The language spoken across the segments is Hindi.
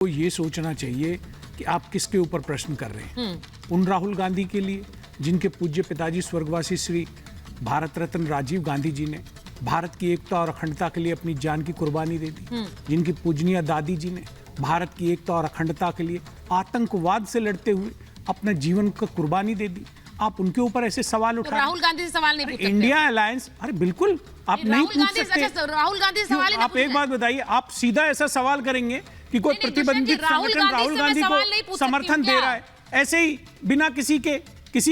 को ये सोचना चाहिए कि आप किसके ऊपर प्रश्न कर रहे हैं। उन राहुल गांधी के लिए जिनके पूज्य पिताजी स्वर्गवासी श्री भारत रत्न राजीव गांधी जी ने भारत की एकता और अखंडता के लिए अपनी जान की कुर्बानी दे दी, जिनकी पूजनीय दादी जी ने भारत की एकता और अखंडता के लिए आतंकवाद से लड़ते हुए अपने जीवन को कुर्बानी दे दी। आप उनके ऊपर ऐसे सवाल उठा राहुल गांधी से सवाल नहीं पूछ सकते। इंडिया अलायंस, अरे बिल्कुल आप नहीं पूछ सकते। राहुल गांधी से सवाल आप एक बात बताइए, आप सीधा ऐसा सवाल करेंगे कि कोई प्रतिबंधित संगठन राहुल गांधी को समर्थन दे रहा है, ऐसे ही बिना किसी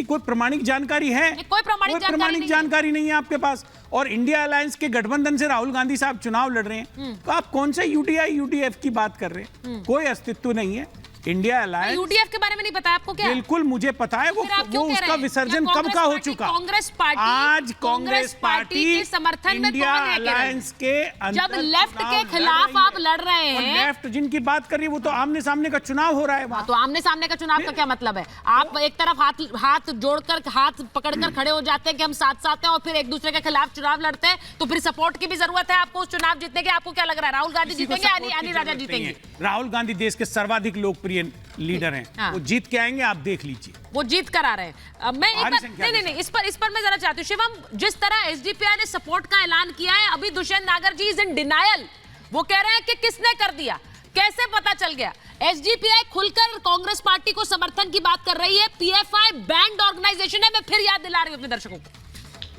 कोई प्रमाणिक जानकारी है? कोई प्रमाणिक जानकारी नहीं है आपके पास। और इंडिया अलायंस के गठबंधन से राहुल गांधी साहब चुनाव लड़ रहे हैं, तो आप कौन से यूडीआई यूडीएफ की बात कर रहे हैं? कोई अस्तित्व नहीं है। इंडिया अलायंस यूडीएफ के बारे में नहीं पता आपको क्या? बिल्कुल मुझे पता है। वो उसका विसर्जन कब का हो चुका? कांग्रेस पार्टी, आज कांग्रेस पार्टी के समर्थन में इंडिया अलायंस के जब लेफ्ट के खिलाफ आप लड़ रहे हैं। लेफ्ट जिनकी बात कर रही है वो तो आमने सामने का चुनाव हो रहा है। तो आमने सामने का चुनाव का क्या मतलब है? आप एक तरफ हाथ जोड़कर, हाथ पकड़कर खड़े हो जाते हैं कि हम साथ साथ हैं, और फिर एक दूसरे के खिलाफ चुनाव लड़ते हैं, तो फिर सपोर्ट की भी जरूरत है आपको उस चुनाव जीतने की। आपको क्या लग रहा है राहुल गांधी जीतेंगे, अनिल राजा जीतेंगे? राहुल गांधी देश के सर्वाधिक लोकप्रिय लीडर हैं। हाँ। वो जीत के आएंगे, आप देख लीजिए। वो जीत कर आ रहे हैं। मैं एक बार नहीं, इस पर मैं जरा चाहती हूँ शिवम, जिस तरह एसडीपीआई ने सपोर्ट का ऐलान किया है, अभी दुष्यंत नागर जी इज इन डिनायल। वो कह रहे हैं कि किसने कर दिया, कैसे पता चल गया? एसडीपीआई खुलकर कांग्रेस पार्टी को समर्थन की बात कर रही है। पीएफआई बैंड ऑर्गेनाइजेशन है। मैं फिर याद दिला रही हूँ अपने दर्शकों को।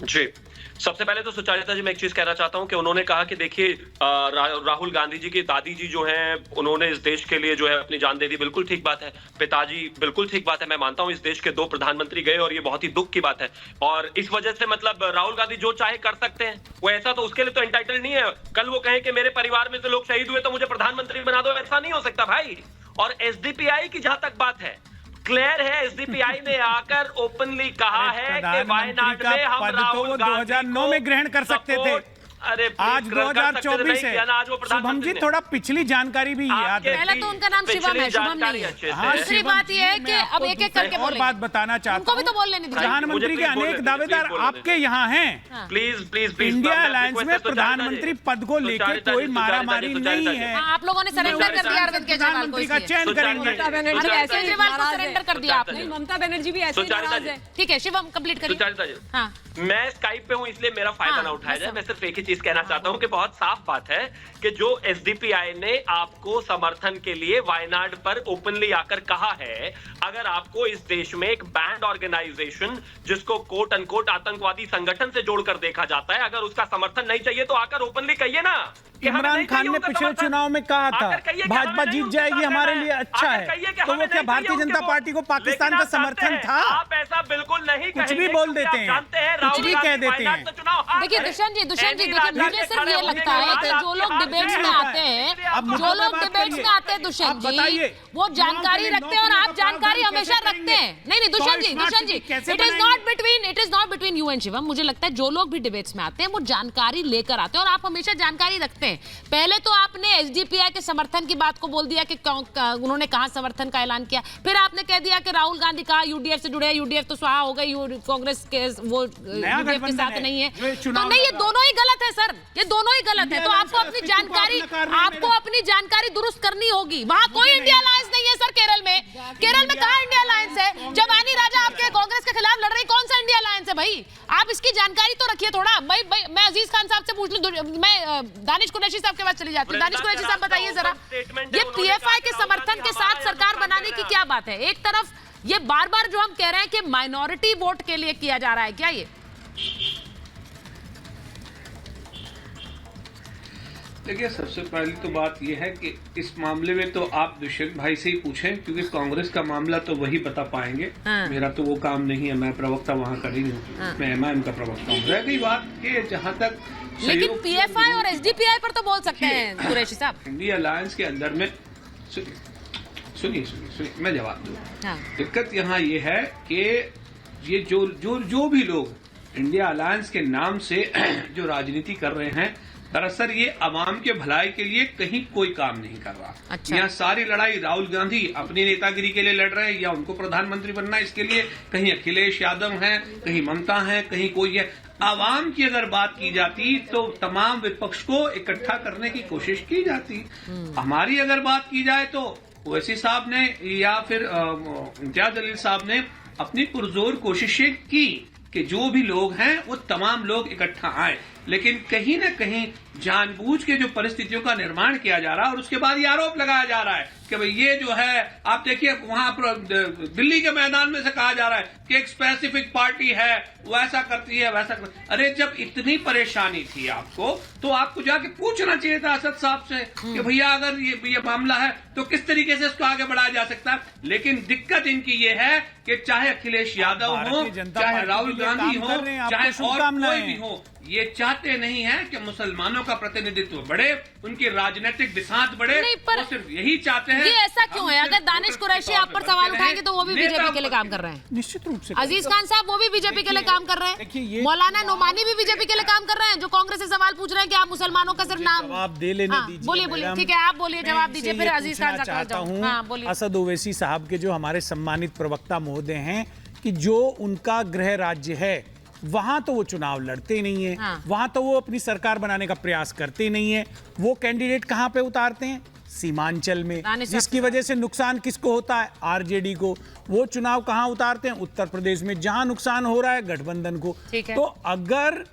जी, सबसे पहले तो सुचारिता जी मैं एक चीज कहना चाहता हूं कि उन्होंने कहा कि देखिए राहुल गांधी जी की दादी जी जो हैं उन्होंने इस देश के लिए जो है अपनी जान दे दी। बिल्कुल ठीक बात है। पिताजी, बिल्कुल ठीक बात है। मैं मानता हूं इस देश के 2 प्रधानमंत्री गए और ये बहुत ही दुख की बात है। और इस वजह से मतलब राहुल गांधी जो चाहे कर सकते हैं। वो ऐसा तो उसके लिए तो एंटाइटल नहीं है। कल वो कहें कि मेरे परिवार में से लोग शहीद हुए तो मुझे प्रधानमंत्री बना दो, ऐसा नहीं हो सकता भाई। और एसडीपीआई की जहां तक बात है, क्लियर है, एसडीपीआई ने आकर ओपनली कहा है कि वायनाड में हम राहुल गांधी 2009 में ग्रहण कर सकते थे। अरे आज 2024 है। शुभम जी थोड़ा पिछली जानकारी भी याद है। पहले तो उनका नाम शिवम है, शुभम नहीं है। दूसरी बात ये है कि अब एक एक करके और बात बताना चाहता हूँ, प्रधानमंत्री के अनेक दावेदार आपके यहाँ हैं। प्लीज इंडिया अलायंस में प्रधानमंत्री पद को लेकर कोई मारामारी नहीं है। आप लोगों ने सरेंडर कर दिया अरविंद केजरीवाल को। का चयन करेंगे। केजरीवाल को सरेंडर कर दिया आपने। ममता बनर्जी भी ऐसे नाराज है। ठीक है शिवम, कंप्लीट करिए। हाँ, मैं स्काइप पे हूँ इसलिए मेरा फायदा ना उठाया जाए। मैं सिर्फ एक ही चीज कहना चाहता हूँ कि बहुत साफ बात है कि जो एसडीपीआई ने आपको समर्थन के लिए वायनाड पर ओपनली आकर कहा है, अगर आपको इस देश में एक बैंड ऑर्गेनाइजेशन जिसको कोट अनकोट आतंकवादी संगठन से जोड़कर देखा जाता है, अगर उसका समर्थन नहीं चाहिए तो आकर ओपनली कहिए ना। इमरान खान ने पिछले चुनाव में कहा था भाजपा जीत जाएगी, हमारे लिए अच्छा है, तो वो क्या भारतीय जनता पार्टी को पाकिस्तान का समर्थन था? आप ऐसा बिल्कुल नहीं, कुछ भी बोल देते हैं, कुछ भी कह देते हैं। देखिए दुष्यंत जी, देखिए मुझे सिर्फ ये लगता है कि जो लोग डिबेट्स में आते हैं, दुष्यंत जी, वो जानकारी रखते हैं और आप जानकारी हमेशा रखते हैं। नहीं Dushyant ji, it is not between you and Shivam. मुझे लगता है जो लोग भी डिबेट्स में आते हैं वो जानकारी लेकर आते हैं और आप हमेशा जानकारी रखते हैं। पहले तो आपने एसडीपीआई के समर्थन की बात को बोल दिया कि उन्होंने कहां समर्थन का ऐलान किया, फिर आपने कह दिया कि राहुल गांधी कहा यूडीएफ से जुड़े, यूडीएफ तो स्वाहा हो गई, कांग्रेस के वो यूडीएफ के साथ नहीं है। तो नहीं, ये दोनों ही गलत है सर, ये दोनों ही गलत है। तो आपको अपनी जानकारी दुरुस्त करनी होगी। वहां कोई इंडिया अलायंस नहीं है सर। केरल में कहां इंडिया अलायंस है? जब अनिल राजा आपके कांग्रेस के खिलाफ लड़ रही, कौन सा इंडिया अलायंस है भाई? आप इसकी जानकारी तो रखिए थोड़ा। भाई मैं अजीज खान साहब से पूछ लूं, मैं दानिश कुरैशी साहब के पास चली जाती हूँ। दानिश कुरैशी साहब बताइए जरा, ये पीएफआई के समर्थन के साथ सरकार बनाने की क्या बात है? एक तरफ ये बार बार जो हम कह रहे हैं कि माइनॉरिटी वोट के लिए किया जा रहा है, क्या ये? देखिए, सबसे पहली तो बात यह है कि इस मामले में तो आप दुष्यंत भाई से ही पूछें, क्योंकि कांग्रेस का मामला तो वही बता पाएंगे। मेरा तो वो काम नहीं है, मैं प्रवक्ता वहां का नहीं हूँ। मैं एमआईएम का प्रवक्ता हूँ। रह गई बात कि जहां तक लेकिन पीएफआई और एसडीपीआई पर तो बोल सकते हैं कुरैशी साहब। इंडिया अलायंस के अंदर में सुनिए, मैं जवाब दूंगा। दिक्कत यहाँ ये है कि ये जो भी लोग इंडिया अलायंस के नाम से जो राजनीति कर रहे हैं, दरअसल ये अवाम के भलाई के लिए कहीं कोई काम नहीं कर रहा। अच्छा। यहाँ सारी लड़ाई राहुल गांधी अपनी नेतागिरी के लिए लड़ रहे हैं या उनको प्रधानमंत्री बनना, इसके लिए कहीं अखिलेश यादव हैं, कहीं ममता हैं, कहीं कोई है। आवाम की अगर बात की जाती तो तमाम विपक्ष को इकट्ठा करने की कोशिश की जाती। हमारी अगर बात की जाए तो ओवैसी साहब ने या फिर इम्तियाज जलील साहब ने अपनी पुरजोर कोशिशें की कि जो भी लोग हैं वो तमाम लोग इकट्ठा आए, लेकिन कहीं न कहीं जानबूझ के जो परिस्थितियों का निर्माण किया जा रहा है और उसके बाद ये आरोप लगाया जा रहा है कि भाई ये जो है, आप देखिए वहां पर दिल्ली के मैदान में से कहा जा रहा है कि एक स्पेसिफिक पार्टी है वो ऐसा करती है वैसा अरे जब इतनी परेशानी थी आपको तो आपको जाके पूछना चाहिए था असद साहब से कि भैया अगर ये मामला है तो किस तरीके से इसको आगे बढ़ाया जा सकता है। लेकिन दिक्कत इनकी ये है कि चाहे अखिलेश यादव हो, चाहे राहुल गांधी हो, चाहे और कोई भी हो, ये चाहते नहीं है कि मुसलमानों का प्रतिनिधित्व बढ़े, उनकी राजनीतिक बिसात बढ़े। वो सिर्फ यही चाहते हैं। ये ऐसा क्यों है? अगर दानिश कुरैशी आप पर सवाल उठाएंगे तो वो भी बीजेपी के लिए काम कर रहे हैं। निश्चित रूप से अजीज खान साहब वो भी बीजेपी के लिए काम कर रहे हैं। मौलाना नोमानी भी बीजेपी के लिए काम कर रहे हैं, जो कांग्रेस से सवाल पूछ रहे हैं कि आप मुसलमानों का सिर्फ नाम जवाब दे लेने दीजिए। बोलिए बोलिए, ठीक है आप बोलिए, जवाब दीजिए, फिर अजीज खान साहब चाहता हूँ बोलिए। असद ओवैसी साहब के जो हमारे सम्मानित प्रवक्ता महोदय हैं कि जो उनका गृह राज्य है वहां तो वो चुनाव लड़ते नहीं है, वहां तो वो अपनी सरकार बनाने का प्रयास करते नहीं है। वो कैंडिडेट कहां पे उतारते हैं? सीमांचल में, जिसकी वजह से नुकसान किसको होता है? आरजेडी को। वो चुनाव कहां उतारते हैं? उत्तर प्रदेश में, जहां नुकसान हो रहा है गठबंधन को। तो अगर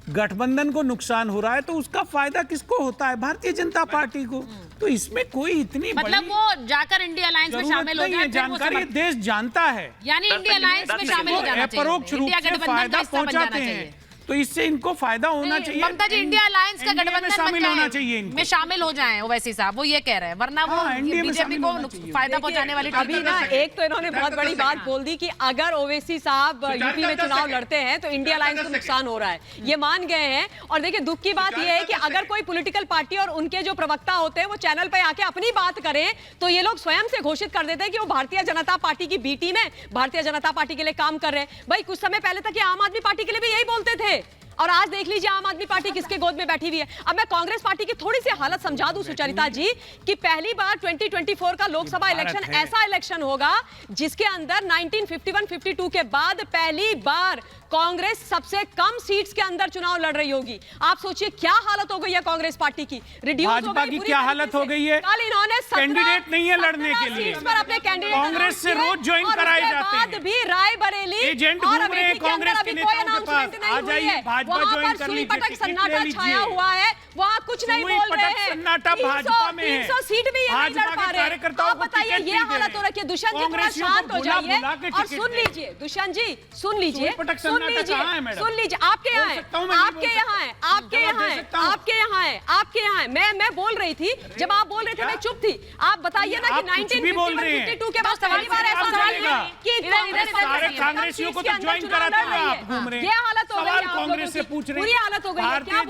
गठबंधन को नुकसान हो रहा है तो उसका फायदा किसको होता है? भारतीय जनता पार्टी को। तो इसमें कोई इतनी मतलब वो जाकर इंडिया अलायंस में शामिल हो जाए, जानकारी देश जानता है, यानी इंडिया अलायंस में शामिल हो जाना चाहिए, परोक्ष रूप से फायदा पहुंचाते हैं, तो इससे इनको फायदा होना चाहिए। ममता जी इंडिया अलायंस का गठबंधन शामिल होना चाहिए, में शामिल हो जाएं ओवैसी साहब, वो ये कह रहे हैं, वरना वो बीजेपी को फायदा पहुंचाने वाली। अभी ना एक तो इन्होंने बहुत बड़ी बात बोल दी कि अगर ओवैसी साहब यूपी में चुनाव लड़ते हैं तो इंडिया अलायंस को नुकसान हो रहा है, ये मान गए हैं। और देखिए दुख की बात ये है कि अगर कोई पॉलिटिकल पार्टी और उनके जो प्रवक्ता होते हैं वो चैनल पे आके अपनी बात करें तो ये लोग स्वयं से घोषित कर देते हैं कि वो भारतीय जनता पार्टी की बी टीम है, भारतीय जनता पार्टी के लिए काम कर रहे हैं। भाई कुछ समय पहले तक ये आम आदमी पार्टी के लिए भी यही बोलते थे, और आज देख लीजिए आम आदमी पार्टी किसके गोद में बैठी हुई है। अब मैं कांग्रेस पार्टी की थोड़ी सी हालत समझा दूं सुचरिता जी कि पहली बार 2024 का लोकसभा इलेक्शन ऐसा इलेक्शन होगा जिसके अंदर 1951-52 के बाद पहली बार कांग्रेस सबसे कम सीट्स के अंदर चुनाव लड़ रही होगी। आप सोचिए क्या हालत हो गई है कांग्रेस पार्टी की, रिड्यूस हो गई की क्या हालत हो गई है। कल इन्होंने कैंडिडेट नहीं है लड़ने के लिए, पर अपने कैंडिडेट कांग्रेस से रोज ज्वाइन कराए जाते हैं, भी रायबरेली एजेंट घूम रहे हैं कांग्रेस के नेताओं के पास। आ जाइए भाजपा ज्वाइन कर लीजिए, पटक सन्नाटा छाया हुआ है, वहाँ कुछ नहीं बोल रहे हैं। सन्नाटा भाजपा में है, 300 सीट भी ये नहीं लड़ पा रहे। आप बताइए ये हालत हो रखी है। दुष्यंत जी थोड़ा शांत हो जाइए और सुन लीजिए। दुष्यंत जी सुन लीजिए, सुन लीजिए। आपके यहाँ है, आपके यहाँ है, आपके यहाँ है, आपके यहाँ है, आपके यहाँ है। मैं बोल रही थी, जब आप बोल रहे थे मैं चुप थी। आप बताइए ना कि 1952 के बाद पहली बार ऐसा सवाल कि सारे कांग्रेसियों को तो ज्वाइन कराते हुए आप घूम रहे हैं। ये हालत हो गई, कांग्रेस से पूछ रहे हैं, बुरी हालत हो गई है। क्या